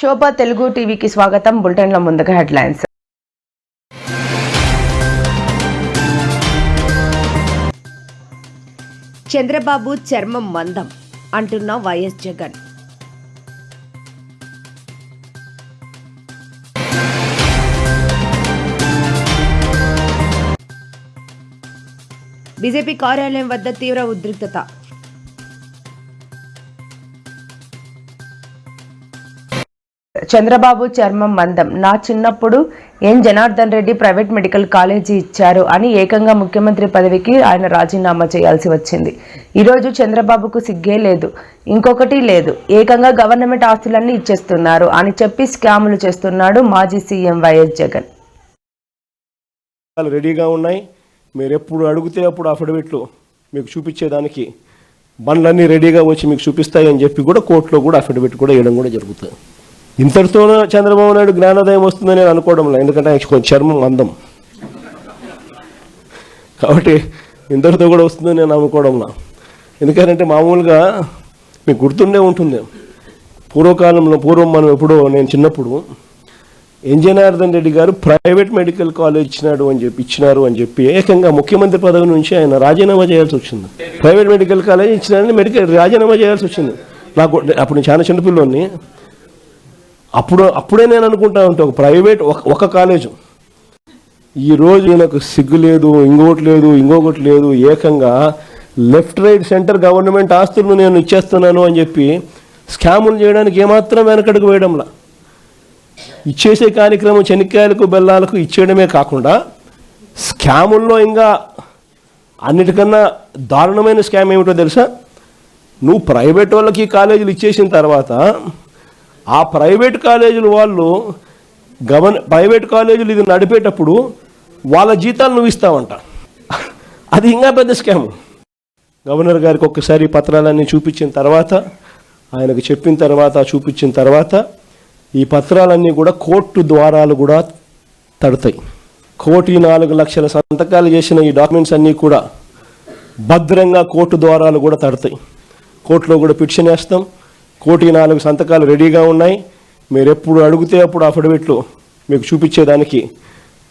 శోభ తెలుగు టీవీకి స్వాగతం. బులెటిన్ల ముందుగా హెడ్లైన్స్. చంద్రబాబు చర్మం మందం అంటున్న వైఎస్ జగన్. బీజేపీ కార్యాలయం వద్ద తీవ్ర ఉద్రిక్తత. చంద్రబాబు చర్మం మందం. నా చిన్నప్పుడు N Janardhan Reddy private medical college ఇచ్చారు అని ఏకంగా ముఖ్యమంత్రి పదవికి ఆయన రాజీనామా చేయాల్సి వచ్చింది. ఈరోజు చంద్రబాబుకు సిగ్గే లేదు, ఇంకొకటి లేదు, ఏకంగా గవర్నమెంట్ ఆస్తులన్నీ ఇచ్చేస్తున్నారు అని చెప్పి స్కాములు చేస్తున్నాడు మాజీ సీఎం వైఎస్ జగన్. రెడీగా ఉన్నాయి, మీరు ఎప్పుడు అడిగితే అప్పుడు అఫిడవిట్లు మీకు చూపించేదానికి బండ్లన్నీ రెడీగా వచ్చి మీకు చూపిస్తాయి అని చెప్పి కూడా కోర్టులో కూడా అఫిడవిట్ కూడా వేయడం కూడా జరుగుతుంది. ఇంతటితోనే చంద్రబాబు నాయుడు జ్ఞానోదయం వస్తుందని నేను అనుకోవడంలో, ఎందుకంటే ఆయన కొంచెం చర్మం అందం కాబట్టి ఇంతటితో కూడా వస్తుందని నేను అనుకోవడంలో. ఎందుకంటే మామూలుగా మీకు గుర్తుండే ఉంటుంది, పూర్వం మనం ఎప్పుడో నేను చిన్నప్పుడు ఎన్ జనార్దన్ రెడ్డి గారు ప్రైవేట్ మెడికల్ కాలేజ్ ఇచ్చినారు అని చెప్పి ఏకంగా ముఖ్యమంత్రి పదవి నుంచి ఆయన రాజీనామా చేయాల్సి వచ్చింది. ప్రైవేట్ మెడికల్ కాలేజ్ ఇచ్చినారని రాజీనామా చేయాల్సి వచ్చింది. నాకు అప్పుడు నేను చాలా చిన్నపిల్లోని. అప్పుడే నేను అనుకుంటా ఉంటే ఒక ప్రైవేట్ ఒక కాలేజు, ఈరోజు నాకు సిగ్గు లేదు, ఇంకొకటి లేదు, ఏకంగా లెఫ్ట్ రైట్ సెంటర్ గవర్నమెంట్ ఆస్తులను నేను ఇచ్చేస్తున్నాను అని చెప్పి స్కాములు చేయడానికి ఏమాత్రం వెనకడుగు వేయడంలా. ఇచ్చేసే కార్యక్రమం చెనిక్కాయలకు బెల్లాలకు ఇచ్చేయడమే కాకుండా స్కాముల్లో ఇంకా అన్నిటికన్నా దారుణమైన స్కామ్ ఏమిటో తెలుసా? నువ్వు ప్రైవేట్ వాళ్ళకి కాలేజీలు ఇచ్చేసిన తర్వాత ఆ ప్రైవేట్ కాలేజీలు వాళ్ళు ప్రైవేట్ కాలేజీలు ఇది నడిపేటప్పుడు వాళ్ళ జీతాలు నువ్వు ఇస్తావంట. అది ఇంకా పెద్ద స్కామ్. గవర్నర్ గారికి ఒక్కసారి పత్రాలన్నీ చూపించిన తర్వాత, ఆయనకు చెప్పిన తర్వాత, చూపించిన తర్వాత ఈ పత్రాలన్నీ కూడా కోర్టు ద్వారాలు కూడా తడతాయి. 1,04,00,000 సంతకాలు చేసిన ఈ డాక్యుమెంట్స్ అన్నీ కూడా భద్రంగా కోర్టు ద్వారాలు కూడా తడతాయి. కోర్టులో కూడా పిటిషన్ వేస్తాం. 1,04,00,000 సంతకాలు రెడీగా ఉన్నాయి, మీరు ఎప్పుడు అడిగితే అప్పుడు అఫిడవిట్లు మీకు చూపించేదానికి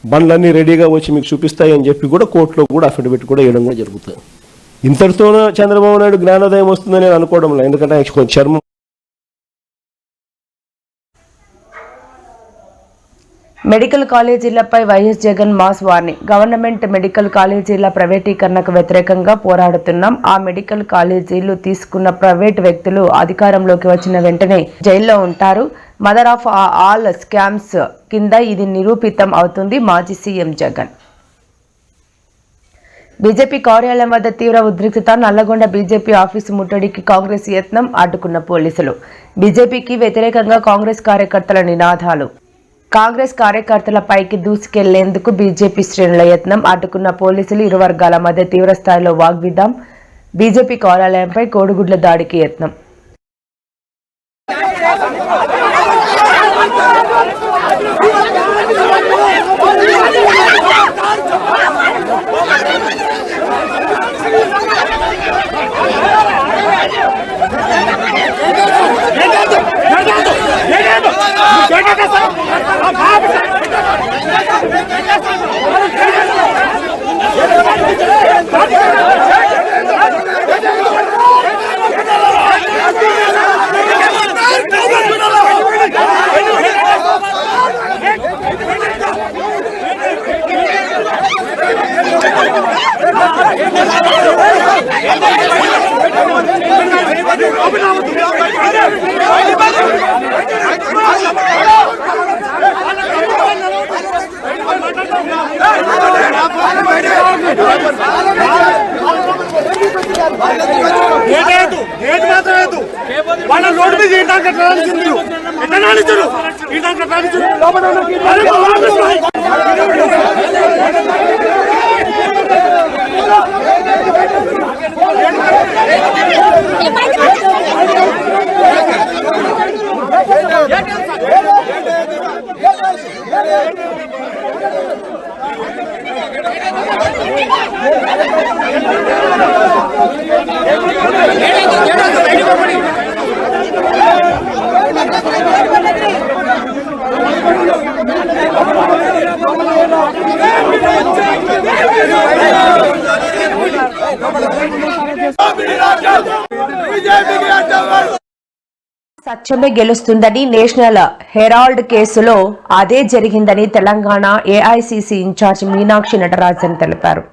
బండ్లన్నీ రెడీగా వచ్చి మీకు చూపిస్తాయి అని చెప్పి కూడా కోర్టులో కూడా అఫిడవిట్ కూడా వేయడం కూడా జరుగుతుంది. ఇంతటితోనే చంద్రబాబు నాయుడు జ్ఞానోదయం వస్తుందని నేను అనుకోవడంలో, ఎందుకంటే ఆయన కొంచెం చర్మం. మెడికల్ కాలేజీలపై YS Jagan mass warning. Government medical కాలేజీల ప్రైవేటీకరణకు వ్యతిరేకంగా పోరాడుతున్నాం. ఆ మెడికల్ కాలేజీలు తీసుకున్న ప్రైవేట్ వ్యక్తులు అధికారంలోకి వచ్చిన వెంటనే జైల్లో ఉంటారు. మదర్ ఆఫ్ ఆల్ స్కామ్స్ కింద ఇది నిరూపితం అవుతుంది మాజీ సీఎం జగన్. బీజేపీ కార్యాలయం వద్ద తీవ్ర ఉద్రిక్తత. నల్లగొండ బీజేపీ ఆఫీసు ముట్టడికి కాంగ్రెస్ యత్నం, అడ్డుకున్న పోలీసులు. బీజేపీకి వ్యతిరేకంగా కాంగ్రెస్ కార్యకర్తల నినాదాలు. కాంగ్రెస్ కార్యకర్తల పైకి దూసుకెళ్లేందుకు బీజేపీ శ్రేణుల యత్నం, అడ్డుకున్న పోలీసులు. ఇరు వర్గాల మధ్య తీవ్ర స్థాయిలో వాగ్వివాదం. బీజేపీ కార్యాలయంపై కోడిగుడ్ల దాడికి యత్నం. వాళ్ళ రోడ్డు మీద Hey, సత్యమే గెలుస్తుందని నేషనల్ హెరాల్డ్ కేసులో అదే జరిగిందని తెలంగాణ ఏఐసిసి ఇన్ఛార్జ్ మీనాక్షి నటరాజన్ తెలిపారు.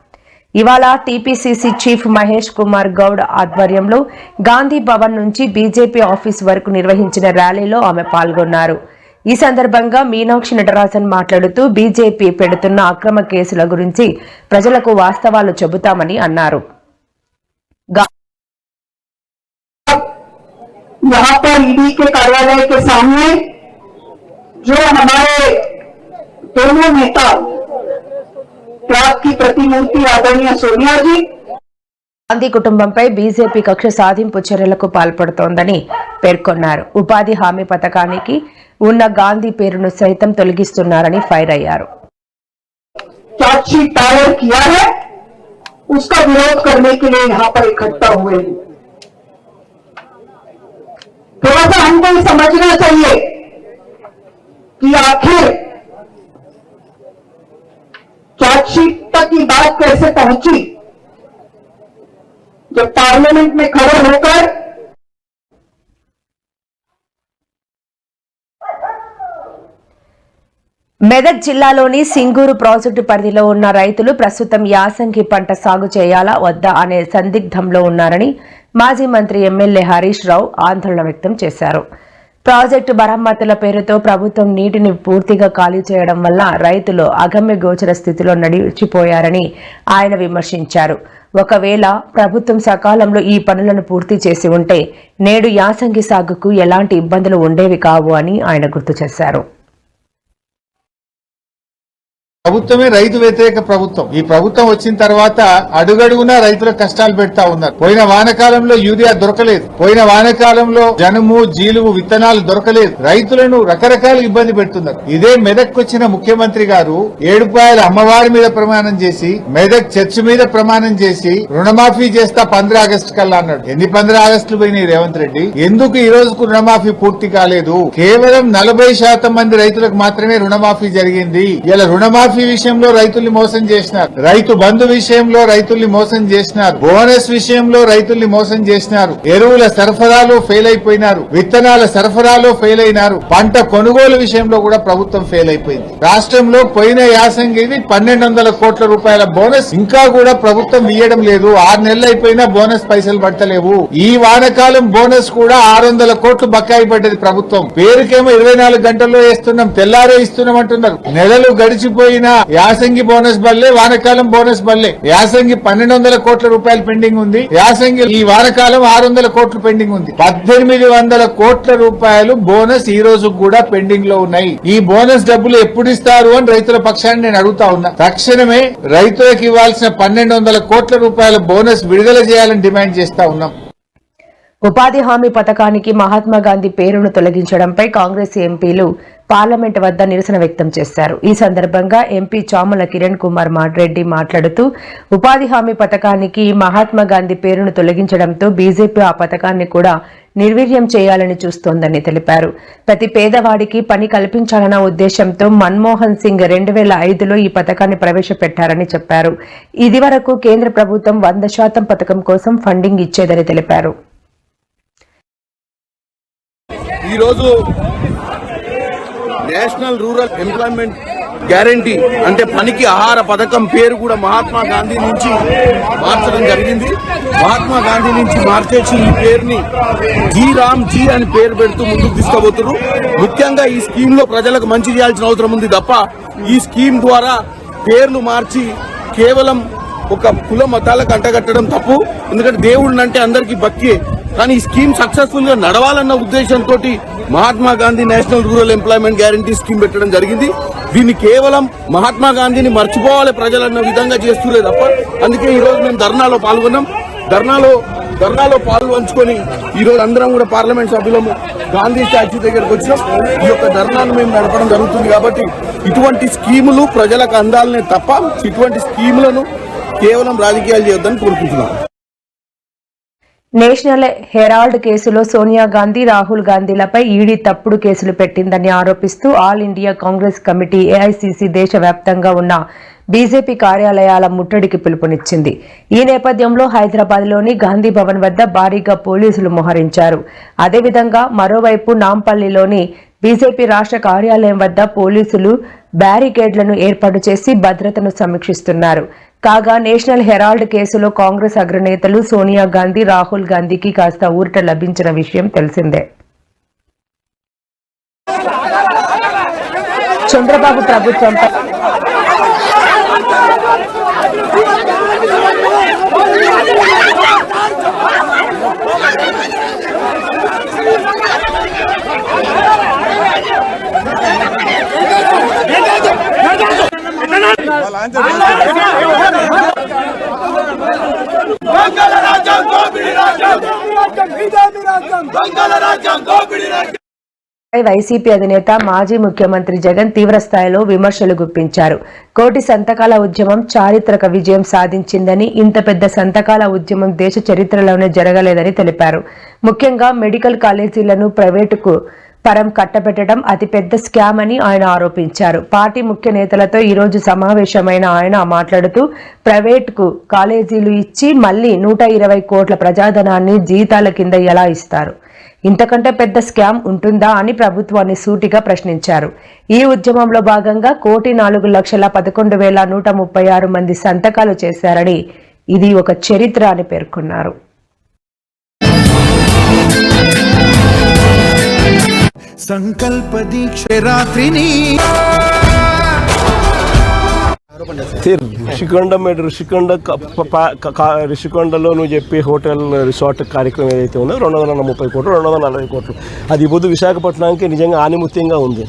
ఇవాళ టీపీసీసీ చీఫ్ మహేష్ కుమార్ గౌడ్ ఆధ్వర్యంలో గాంధీ భవన్ నుంచి బీజేపీ ఆఫీస్ వరకు నిర్వహించిన ర్యాలీలో ఆమె పాల్గొన్నారు. ఈ సందర్భంగా మీనాక్షి నటరాజన్ మాట్లాడుతూ బీజేపీ పెడుతున్న అక్రమ కేసుల గురించి ప్రజలకు వాస్తవాలు చెబుతామని అన్నారు. यहाँ पर ईडी के कार्यालय के सामने जो हमारे दोनों नेता प्राग की प्रतिमूर्ति आदरणीय सोनिया जी గాంధీ కుటుంబంపై బీజేపీ కక్ష సాధింపు చర్యలకు పాల్పడుతోందని పేర్కొన్నారు. ఉపాధి హామీ పథకానికి ఉన్న గాంధీ పేరును సైతం తొలగిస్తున్నారని ఫైర్ అయ్యారు. चार्जशीट दायर किया है, उसका विरोध करने के लिए यहाँ पर इकट्ठा हुए हैं. थोड़ा सा हमको समझना चाहिए कि आखिर चार्जशीट तक की बात कैसे पहुंची. जब पार्लियामेंट में खड़े होकर మెదక్ జిల్లాలోని సింగూరు ప్రాజెక్టు పరిధిలో ఉన్న రైతులు ప్రస్తుతం యాసంగి పంట సాగు చేయాలా వద్దా అనే సందిగ్ధంలో ఉన్నారని మాజీ మంత్రి ఎమ్మెల్యే హరీష్ రావు ఆందోళన వ్యక్తం చేశారు. ప్రాజెక్టు మరమ్మతుల పేరుతో ప్రభుత్వం నీటిని పూర్తిగా ఖాళీ చేయడం వల్ల రైతులు అగమ్య గోచర స్థితిలో నడిచిపోయారని ఆయన విమర్శించారు. ఒకవేళ ప్రభుత్వం సకాలంలో ఈ పనులను పూర్తి చేసి ఉంటే నేడు యాసంగి సాగుకు ఎలాంటి ఇబ్బందులు ఉండేవి కావు అని ఆయన గుర్తు చేశారు. ప్రభుత్వమే రైతు వ్యతిరేక ప్రభుత్వం. ఈ ప్రభుత్వం వచ్చిన తర్వాత అడుగడుగునా రైతులకు కష్టాలు పెడతా ఉన్నారు. పోయిన వానకాలంలో యూరియా దొరకలేదు, పోయిన వానకాలంలో జనుము జీలుగు విత్తనాలు దొరకలేదు, రైతులను రకరకాల ఇబ్బంది పెడుతున్నారు. ఇదే మెదక్ వచ్చిన ముఖ్యమంత్రి గారు ఏడుపాయల అమ్మవారి మీద ప్రమాణం చేసి మెదక్ చర్చి మీద ప్రమాణం చేసి రుణమాఫీ చేస్తా 15 ఆగస్టు కల్లా అన్నాడు. ఎన్ని 15 ఆగస్టులు పోయినాయి రేవంత్ రెడ్డి? ఎందుకు ఈ రోజుకు రుణమాఫీ పూర్తి కాలేదు? కేవలం 40% మంది రైతులకు మాత్రమే రుణమాఫీ జరిగింది. ఇలా రుణమాఫీ విషయంలో రైతుల్ని మోసం చేసినారు, రైతు బంధు విషయంలో రైతుల్ని మోసం చేసినారు, బోనస్ విషయంలో రైతుల్ని మోసం చేసినారు, ఎరువుల సరఫరాలో ఫెయిల్ అయిపోయినారు, విత్తనాల సరఫరాలో ఫెయిల్ అయినారు, పంట కొనుగోలు విషయంలో కూడా ప్రభుత్వం ఫెయిల్ అయిపోయింది. రాష్ట్రంలో పోయిన యాసంగిది 1200 కోట్ల రూపాయల బోనస్ ఇంకా కూడా ప్రభుత్వం ఇయ్యడం లేదు. 6 నెలలు అయిపోయినా బోనస్ పైసలు పడతలేవు. ఈ వానకాలం బోనస్ కూడా 600 కోట్లు బకాయి పడ్డది ప్రభుత్వం. పేరుకేమో 24 గంటల్లో వేస్తున్నాం, తెల్లారే ఇస్తున్నాం అంటున్నారు. నెలలు గడిచిపోయిన యాసంగి బోనస్ బల్లే, వానకాలం బోనస్ బల్లే. యాసంగి 1200 కోట్ల రూపాయలు పెండింగ్ ఉంది, యాసంగి ఈ వానకాలం 600 కోట్లు పెండింగ్ ఉంది. 1800 కోట్ల రూపాయలు బోనస్ ఈ రోజు కూడా పెండింగ్ లో ఉన్నాయి. ఈ బోనస్ డబ్బులు ఎప్పుడు ఇస్తారు అని రైతుల పక్షాన్ని నేను అడుగుతా ఉన్నా. తక్షణమే రైతులకు ఇవ్వాల్సిన 1200 కోట్ల రూపాయల బోనస్ విడుదల చేయాలని డిమాండ్ చేస్తా ఉన్నాం. ఉపాధి హామీ పథకానికి మహాత్మా గాంధీ పేరును తొలగించడంపై కాంగ్రెస్ ఎంపీలు పార్లమెంట్ వద్ద నిరసన వ్యక్తం చేశారు. ఈ సందర్భంగా ఎంపీ చామల కిరణ్ కుమార్ రెడ్డి మాట్లాడుతూ ఉపాధి హామీ పథకానికి మహాత్మా గాంధీ పేరును తొలగించడంతో బీజేపీ ఆ పథకాన్ని కూడా నిర్వీర్యం చేయాలని చూస్తోందని తెలిపారు. ప్రతి పేదవాడికి పని కల్పించాలన్న ఉద్దేశంతో మన్మోహన్ సింగ్ 2005లో ఈ పథకాన్ని ప్రవేశపెట్టారని చెప్పారు. ఇదివరకు కేంద్ర ప్రభుత్వం 100% పథకం కోసం ఫండింగ్ ఇచ్చేదని తెలిపారు. ఈరోజు నేషనల్ రూరల్ ఎంప్లాయ్మెంట్ గ్యారంటీ అంటే పనికి ఆహార పథకం పేరు కూడా మహాత్మా గాంధీ నుంచి మార్చడం జరిగింది. మహాత్మా గాంధీ నుంచి మార్చేసి ఈ పేరుని జీ రామ్ జీ అని పేరు పెడుతూ ముందుకు తీసుకుపోతున్నారు. ముఖ్యంగా ఈ స్కీమ్ లో ప్రజలకు మంచి చేయాల్సిన అవసరం ఉంది తప్ప ఈ స్కీమ్ ద్వారా పేర్లు మార్చి కేవలం ఒక కుల మతాలకు అంటగట్టడం తప్పు. ఎందుకంటే దేవుడిని అంటే అందరికీ భక్తి, కానీ ఈ స్కీమ్ సక్సెస్ఫుల్ గా నడవాలన్న ఉద్దేశంతో Mahatma Gandhi national rural employment guarantee scheme పెట్టడం జరిగింది. దీన్ని కేవలం మహాత్మా గాంధీని మర్చిపోవాలి ప్రజలన్న విధంగా చేస్తులే తప్ప. అందుకే ఈ రోజు మేము ధర్నాలో పాల్గొన్నాం. ధర్నాలో పాల్గొంచుకొని ఈ రోజు అందరం కూడా పార్లమెంట్ సభ్యులము గాంధీ స్టాచ్యూ దగ్గరకు వచ్చినాం. ఈ యొక్క ధర్నాను మేము నడపడం జరుగుతుంది. కాబట్టి ఇటువంటి స్కీములు ప్రజలకు అందాలనే తప్ప ఇటువంటి స్కీములను కేవలం రాజకీయాలు చేయొద్దని కోరుకుంటున్నాం. నేషనల్ హెరాల్డ్ కేసులో సోనియా గాంధీ, రాహుల్ గాంధీలపై ఈడీ తప్పుడు కేసులు పెట్టిందని ఆరోపిస్తూ all India Congress committee AICC దేశవ్యాప్తంగా ఉన్న బీజేపీ కార్యాలయాల ముట్టడికి పిలుపునిచ్చింది. ఈ నేపథ్యంలో హైదరాబాద్లోని గాంధీ భవన్ వద్ద భారీగా పోలీసులు మోహరించారు. అదేవిధంగా మరోవైపు నాంపల్లిలోని బీజేపీ రాష్ట్ర కార్యాలయం వద్ద పోలీసులు బ్యారికేడ్లను ఏర్పాటు చేసి భద్రతను సమీక్షిస్తున్నారు. కాగా నేషనల్ హెరాల్డ్ కేసులో కాంగ్రెస్ అగ్రనేతలు సోనియా గాంధీ, రాహుల్ గాంధీకి కాస్త ఊరట లభించిన విషయం తెలిసిందే. చంద్రబాబు ప్రభుత్వంపై వైసీపీ అధినేత మాజీ ముఖ్యమంత్రి జగన్ తీవ్ర స్థాయిలో విమర్శలు గుప్పించారు. కోటి సంతకాల ఉద్యమం చారిత్రక విజయం సాధించిందని, ఇంత పెద్ద సంతకాల ఉద్యమం దేశ చరిత్రలోనే జరగలేదని తెలిపారు. ముఖ్యంగా మెడికల్ కాలేజీలను ప్రైవేటుకు పరం కట్టబెట్టడం అతిపెద్ద స్కామ్ అని ఆయన ఆరోపించారు. పార్టీ ముఖ్య నేతలతో ఈరోజు సమావేశమైన ఆయన మాట్లాడుతూ ప్రైవేటుకు కాలేజీలు ఇచ్చి మళ్లీ 120 కోట్ల ప్రజాధనాన్ని జీతాల కింద ఎలా ఇస్తారు? ఇంతకంటే పెద్ద స్కామ్ ఉంటుందా అని ప్రభుత్వాన్ని సూటిగా ప్రశ్నించారు. ఈ ఉద్యమంలో భాగంగా 1,04,11,136 మంది సంతకాలు చేశారని, ఇది ఒక చరిత్ర అని పేర్కొన్నారు. సంకల్ప దీక్ష రాత్రిని రిషికొండలో నువ్వు చెప్పి హోటల్ రిసార్ట్ కార్యక్రమం ఏదైతే ఉందో 230 కోట్లు 240 కోట్లు అది బుద్ధు విశాఖపట్నానికి నిజంగా ఆనిముత్యంగా ఉంది.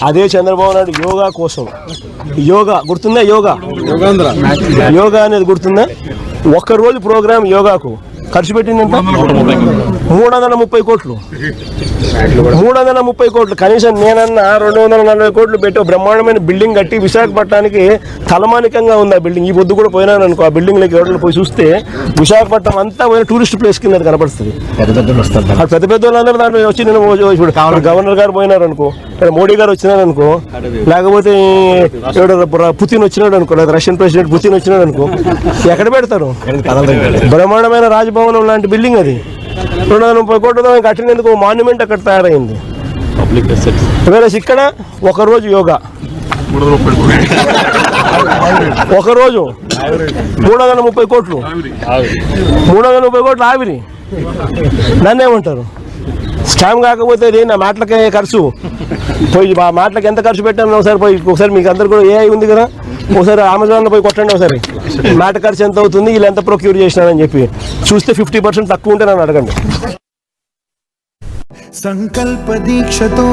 అదే చంద్రబాబు నాయుడు యోగా కోసం, యోగా గుర్తుందా? యోగా అనేది గుర్తుందా? ఒక్కరోజు ప్రోగ్రాం యోగాకు ఖర్చు పెట్టిందంట 330 కోట్లు. 330 కోట్లు. కనీసం నేనన్నా 240 కోట్లు పెట్టి బ్రహ్మాండమైన బిల్డింగ్ కట్టి విశాఖపట్నానికి తలమానికంగా ఉంది ఆ బిల్డింగ్. ఈ పొద్దు కూడా పోయినాను అనుకో, ఆ బిల్డింగ్లోకి ఎవరిలో పోయి చూస్తే విశాఖపట్నం అంతా పోయిన టూరిస్ట్ ప్లేస్ కింద కనపడుతుంది. పెద్ద పెద్ద వాళ్ళందరూ దాంట్లో వచ్చి నేను ఇప్పుడు గవర్నర్ గారు పోయినారు అనుకో, మోడీ గారు వచ్చినారు అనుకో, లేకపోతే పుతిన్ వచ్చినాడు అనుకో, లేదా రష్యన్ ప్రెసిడెంట్ పుతిన్ వచ్చినాడు అనుకో, ఎక్కడ పెడతారు? బ్రహ్మాండమైన రాజభవనం లాంటి బిల్డింగ్ అది. 230 కోట్లతో కట్టినందుకు మాన్యుమెంట్ అక్కడ తయారైంది. వేరే ఇక్కడ ఒకరోజు యోగా, ఒకరోజు 330 కోట్లు, 330 కోట్లు ఆవిరి. దాన్ని ఏమంటారు? స్కామ్ కాకపోతే అది నా మాటలకే ఖర్చు. పోయి మా మాటలకు ఎంత ఖర్చు పెట్టాను ఒకసారి మీకు అందరు కూడా ఏఐ ఉంది కదా, ఒకసారి అమెజాన్లో పోయి కొట్టండి ఒకసారి, మాట ఖర్చు ఎంత అవుతుంది, వీళ్ళు ఎంత ప్రొక్యూర్ చేసినారని చెప్పి చూస్తే 50% తక్కువ ఉంటే నన్ను అడగండి. సంకల్ప దీక్షతో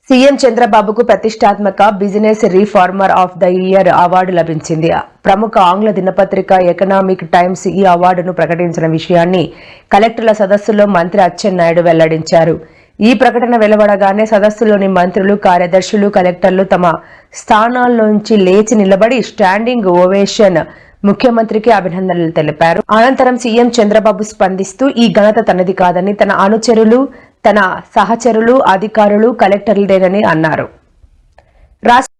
సీఎం చంద్రబాబుకు ప్రతిష్టాత్మక business reformer of the year award లభించింది. ప్రముఖ ఆంగ్ల దినపత్రిక ఎకనామిక్ టైమ్స్ ఈ అవార్డును ప్రకటించిన విషయాన్ని కలెక్టర్ల సదస్సులో మంత్రి అచ్చెన్నాయుడు వెల్లడించారు. ఈ ప్రకటన వెలువడగానే సదస్సులోని మంత్రులు, కార్యదర్శులు, కలెక్టర్లు తమ స్థానాల్లోంచి లేచి నిలబడి స్టాండింగ్ ఓవేషన్ ముఖ్యమంత్రికి అభినందనలు తెలిపారు. అనంతరం సీఎం చంద్రబాబు స్పందిస్తూ ఈ ఘనత తనది కాదని, తన అనుచరులు, తన సహచరులు, అధికారులు, కలెక్టర్లదేనని అన్నారు. రాష్ట్రంలో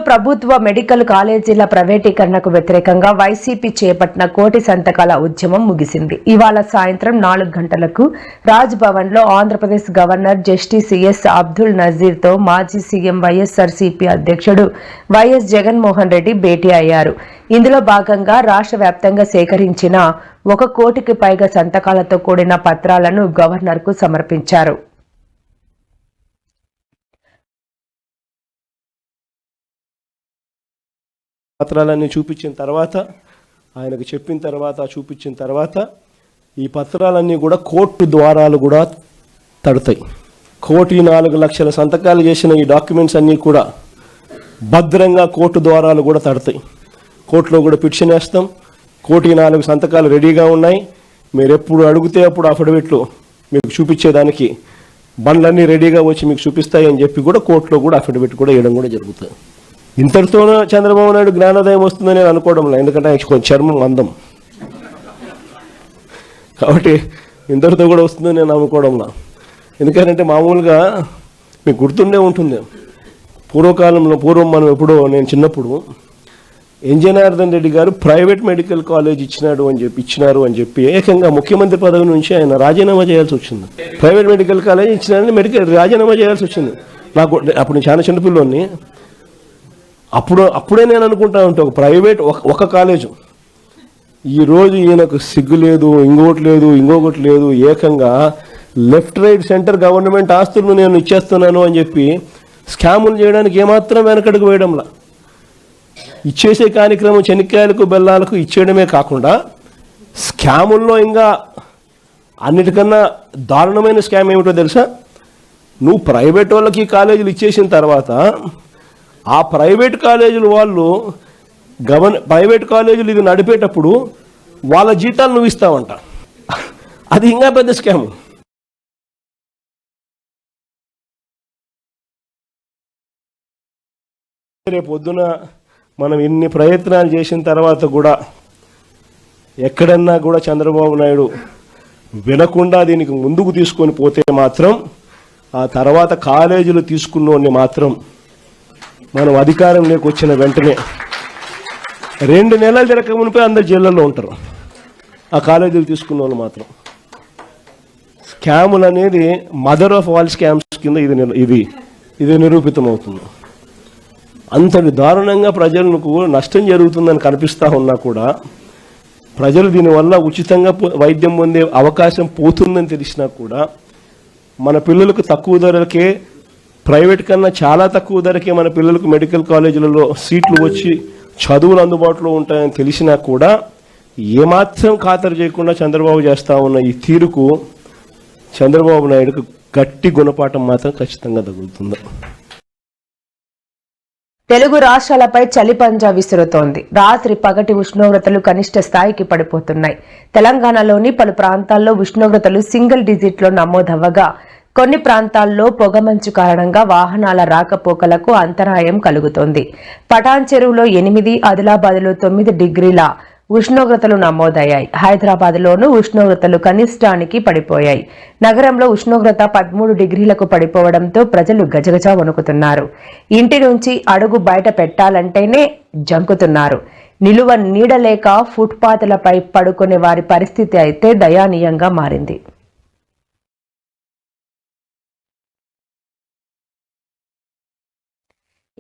ప్రభుత్వ మెడికల్ కాలేజీల ప్రైవేటీకరణకు వ్యతిరేకంగా వైసీపీ చేపట్టిన కోటి సంతకాల ఉద్యమం ముగిసింది. ఇవాళ సాయంత్రం 4 గంటలకు రాజ్ భవన్ లో Andhra Pradesh governor justice S Abdul Nazeer తో మాజీ సీఎం వైఎస్ఆర్సీపీ అధ్యక్షుడు వైఎస్ జగన్మోహన్ రెడ్డి భేటీ అయ్యారు. ఇందులో భాగంగా రాష్ట్ర వ్యాప్తంగా సేకరించిన 1 కోటికి పైగా సంతకాలతో కూడిన పత్రాలను గవర్నర్ కు సమర్పించారు. పత్రాలన్నీ చూపించిన తర్వాత, ఆయనకు చెప్పిన తర్వాత, చూపించిన తర్వాత ఈ పత్రాలన్నీ కూడా కోర్టు ద్వారాలు కూడా తడతాయి. 1,04,00,000 సంతకాలు చేసిన ఈ డాక్యుమెంట్స్ అన్నీ కూడా భద్రంగా కోర్టు ద్వారాలు కూడా తడతాయి. కోర్టులో కూడా పిటిషన్ వేస్తాం. 1,04 సంతకాలు రెడీగా ఉన్నాయి. మీరు ఎప్పుడు అడిగితే అప్పుడు అఫిడవిట్లు మీకు చూపించేదానికి బండ్లన్నీ రెడీగా వచ్చి మీకు చూపిస్తాయని చెప్పి కూడా కోర్టులో కూడా అఫిడవిట్ కూడా వేయడం కూడా జరుగుతుంది. ఇంతటితోనే చంద్రబాబు నాయుడు జ్ఞానోదయం వస్తుందని నేను అనుకోవడంలో, ఎందుకంటే ఆయనకి కొంచెం చర్మం అందం కాబట్టి ఇంతటితో కూడా వస్తుందని నేను అనుకోవడంలో. ఎందుకంటే మామూలుగా మీకు గుర్తుండే ఉంటుంది, పూర్వం మనం ఎప్పుడో నేను చిన్నప్పుడు జనార్దన్ రెడ్డి గారు ప్రైవేట్ మెడికల్ కాలేజ్ ఇచ్చినారు అని చెప్పి ఏకంగా ముఖ్యమంత్రి పదవి నుంచి ఆయన రాజీనామా చేయాల్సి వచ్చింది. ప్రైవేట్ మెడికల్ కాలేజ్ ఇచ్చినారని రాజీనామా చేయాల్సి వచ్చింది. నాకు అప్పుడు నేను చాలా చిన్నపిల్లోని. అప్పుడే నేను అనుకుంటా ఉంటా, ఒక ప్రైవేట్ ఒక కాలేజు, ఈరోజు ఈయనకు సిగ్గు లేదు, ఇంకొకటి లేదు, ఏకంగా లెఫ్ట్ రైట్ సెంటర్ గవర్నమెంట్ ఆస్తులను నేను ఇచ్చేస్తున్నాను అని చెప్పి స్కాములు చేయడానికి ఏమాత్రం వెనకడుగు వేయడంలా. ఇచ్చేసే కార్యక్రమం చెనిక్కాయలకు బెల్లాలకు ఇచ్చేయడమే కాకుండా స్కాముల్లో ఇంకా అన్నిటికన్నా దారుణమైన స్కామ్ ఏమిటో తెలుసా? నువ్వు ప్రైవేట్ వాళ్ళకి కాలేజీలు ఇచ్చేసిన తర్వాత ఆ ప్రైవేట్ కాలేజీలు వాళ్ళు ప్రైవేట్ కాలేజీలు ఇది నడిపేటప్పుడు వాళ్ళ జీతాలు నువ్వు ఇస్తావంట. అది ఇంకా పెద్ద స్కామ్. రేపు పొద్దున మనం ఇన్ని ప్రయత్నాలు చేసిన తర్వాత కూడా ఎక్కడన్నా కూడా చంద్రబాబు నాయుడు వినకుండా దీనికి ముందుకు తీసుకొని పోతే మాత్రం ఆ తర్వాత కాలేజీలు తీసుకున్నోడిని మాత్రం మనం అధికారంలోకి వచ్చిన వెంటనే 2 నెలలు జరగక మునిపే అందరు జైళ్ళల్లో ఉంటారు. ఆ కాలేజీలు తీసుకున్న వాళ్ళు మాత్రం. స్కాములు అనేది మదర్ ఆఫ్ ఆల్ స్కామ్స్ కింద ఇది నిరూపితం అవుతుంది. అంతటి దారుణంగా ప్రజలకు నష్టం జరుగుతుందని కనిపిస్తూ ఉన్నా కూడా ప్రజలు దీనివల్ల ఉచితంగా వైద్యం పొందే అవకాశం పోతుందని తెలిసినా కూడా మన పిల్లలకు తక్కువ ధరకే, ప్రైవేట్ కన్నా చాలా తక్కువ ధరకే మన పిల్లలకు మెడికల్ కాలేజీలలో సీట్లు వచ్చి చదువులు అందుబాటులో ఉంటాయని తెలిసినా కూడా ఏమాత్రం ఖాతరు చేయకుండా చంద్రబాబు చేస్తూ ఉన్న ఈ తీరుకు చంద్రబాబు నాయుడుకు గట్టి గుణపాఠం మాత్రం ఖచ్చితంగా తగులుతుంది. తెలుగు రాష్ట్రాలపై చలి పంజా విసురుతోంది. రాత్రి పగటి ఉష్ణోగ్రతలు కనిష్ట స్థాయికి పడిపోతున్నాయి. తెలంగాణలోని పలు ప్రాంతాల్లో ఉష్ణోగ్రతలు సింగిల్ డిజిట్లో నమోదవ్వగా కొన్ని ప్రాంతాల్లో పొగమంచు కారణంగా వాహనాల రాకపోకలకు అంతరాయం కలుగుతోంది. పటాన్ చెరువులో 8, ఆదిలాబాద్లో 9 డిగ్రీల ఉష్ణోగ్రతలు నమోదయ్యాయి. హైదరాబాద్లోనూ ఉష్ణోగ్రతలు కనిష్టానికి పడిపోయాయి. నగరంలో ఉష్ణోగ్రత 13 డిగ్రీలకు పడిపోవడంతో ప్రజలు గజగజ వణుకుతున్నారు. ఇంటి నుంచి అడుగు బయట పెట్టాలంటేనే జంకుతున్నారు. నిలువ నీడలేక ఫుట్పాత్లపై పడుకునే వారి పరిస్థితి అయితే దయానీయంగా మారింది.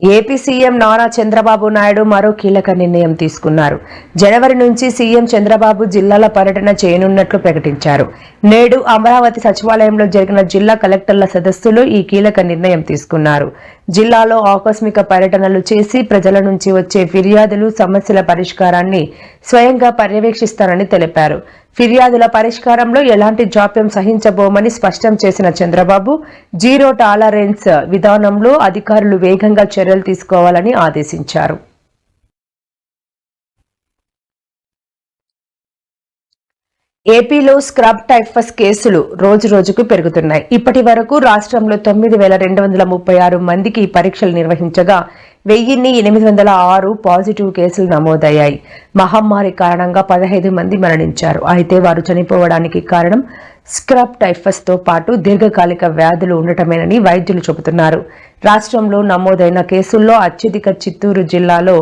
ఏపీ సీఎం నారా చంద్రబాబు నాయుడు మరో కీలక నిర్ణయం తీసుకున్నారు. జనవరి నుంచి సీఎం చంద్రబాబు జిల్లాల పర్యటన చేయనున్నట్లు ప్రకటించారు. నేడు అమరావతి సచివాలయంలో జరిగిన జిల్లా కలెక్టర్ల సదస్సులో ఈ కీలక నిర్ణయం తీసుకున్నారు. జిల్లాలో ఆకస్మిక పర్యటనలు చేసి ప్రజల నుంచి వచ్చే ఫిర్యాదులు, సమస్యల పరిష్కారాన్ని స్వయంగా పర్యవేక్షిస్తారని తెలిపారు. ఫిర్యాదుల పరిష్కారంలో ఎలాంటి జాప్యం సహించబోమని స్పష్టం చేసిన చంద్రబాబు, జీరో టాలరెన్స్ విధానంలో అధికారులు వేగంగా చర్యలు తీసుకోవాలని ఆదేశించారు. ఏపీలో స్క్రబ్ టైఫస్ కేసులు రోజురోజుకు పెరుగుతున్నాయి. ఇప్పటి వరకు రాష్ట్రంలో 9,236 మందికి పరీక్షలు నిర్వహించగా 1,806 పాజిటివ్ కేసులు నమోదయ్యాయి. మహమ్మారి కారణంగా 15 మంది మరణించారు. అయితే వారు చనిపోవడానికి కారణం స్క్రబ్ టైఫస్ తో పాటు దీర్ఘకాలిక వ్యాధులు ఉండటమేనని వైద్యులు చెబుతున్నారు. రాష్ట్రంలో నమోదైన కేసుల్లో అత్యధిక చిత్తూరు జిల్లాలో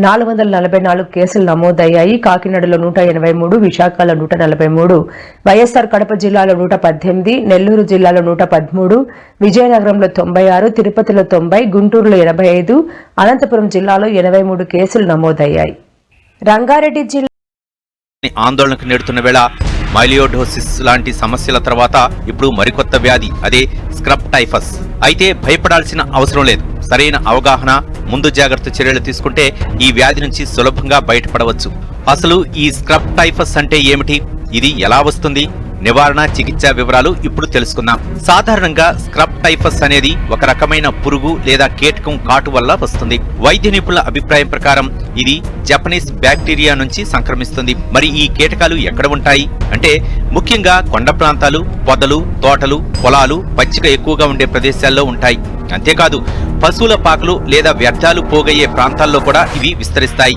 444 కేసులు నమోదయ్యాయి. కాకినాడలో 183, విశాఖలో 143, వైఎస్ఆర్ కడప జిల్లాలో 118, నెల్లూరు జిల్లాలో 113, విజయనగరంలో 96, తిరుపతిలో 90, గుంటూరులో 85, అనంతపురం జిల్లాలో 83 కేసులు నమోదయ్యాయి. రంగారెడ్డి జిల్లా ఆందోళనకు నెడుతున్న వేళ మైలియోడోసిస్ లాంటి సమస్యల తర్వాత ఇప్పుడు మరికొత్త వ్యాధి, అదే స్క్రబ్ టైఫస్. అయితే భయపడాల్సిన అవసరం లేదు. సరైన అవగాహన, ముందు జాగ్రత్త చర్యలు తీసుకుంటే ఈ వ్యాధి నుంచి సులభంగా బయటపడవచ్చు. అసలు ఈ స్క్రబ్ టైఫస్ అంటే ఏమిటి? ఇది ఎలా వస్తుంది? నివారణ చికిత్స వివరాలు ఇప్పుడు తెలుసుకుందాం. సాధారణంగా స్క్రబ్ టైఫస్ అనేది ఒక రకమైన పురుగు లేదా కీటకం కాటు వల్ల వస్తుంది. వైద్య నిపుణుల అభిప్రాయం ప్రకారం ఇది జపనీస్ బ్యాక్టీరియా నుంచి సంక్రమిస్తుంది. మరి ఈ కీటకాలు ఎక్కడ ఉంటాయి అంటే ముఖ్యంగా కొండ ప్రాంతాలు, పొదలు, తోటలు, పొలాలు, పచ్చిక ఎక్కువగా ఉండే ప్రదేశాల్లో ఉంటాయి. అంతేకాదు పశువుల పాకలు లేదా వ్యర్థాలు పోగయ్యే ప్రాంతాల్లో కూడా ఇవి విస్తరిస్తాయి.